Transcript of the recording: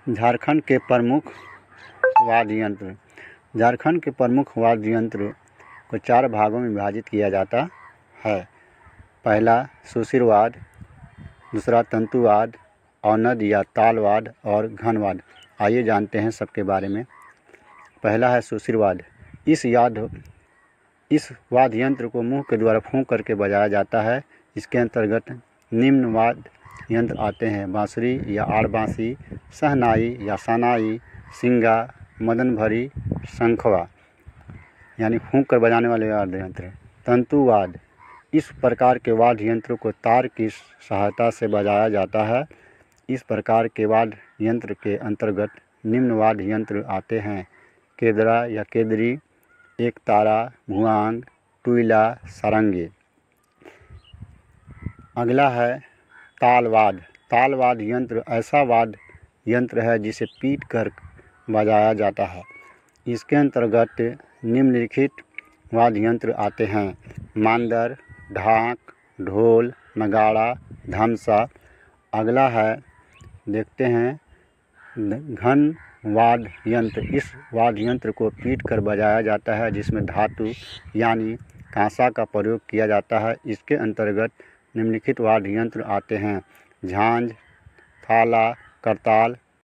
झारखंड के प्रमुख वाद्य यंत्र। झारखंड के प्रमुख वाद्य यंत्र को 4 भागों में विभाजित किया जाता है। पहला सुशिरवाद, दूसरा तंतुवाद, औनद या तालवाद और घनवाद। आइए जानते हैं सबके बारे में। पहला है सुशिरवाद। इस वाद्य यंत्र को मुंह के द्वारा फूंक करके बजाया जाता है। इसके अंतर्गत निम्न वाद्य यंत्र आते हैं: बांसुरी या आड़ बांसी, शहनाई या सनाई, सिंगा, मदनभरी, शंखवा, यानी फूंक कर बजाने वाले वाद्य यंत्र। तंतुवाद। इस प्रकार के वाद्य यंत्र को तार की सहायता से बजाया जाता है। इस प्रकार के वाद्य यंत्र के अंतर्गत निम्न वाद्य यंत्र आते हैं: केदरा या केदरी, एक तारा, भुआंग, टुईला, सारंगी। अगला है तालवाद। तालवाद यंत्र ऐसा वाद्य यंत्र है जिसे पीट कर बजाया जाता है। इसके अंतर्गत निम्नलिखित वाद्य यंत्र आते हैं: मांदर, ढाक, ढोल, नगाड़ा, धमसा। अगला है, देखते हैं, घन वाद्य यंत्र। इस वाद्य यंत्र को पीट कर बजाया जाता है, जिसमें धातु यानी कांसा का प्रयोग किया जाता है। इसके अंतर्गत निम्नलिखित वाद्य यंत्र आते हैं: झांझ, थाला, करताल,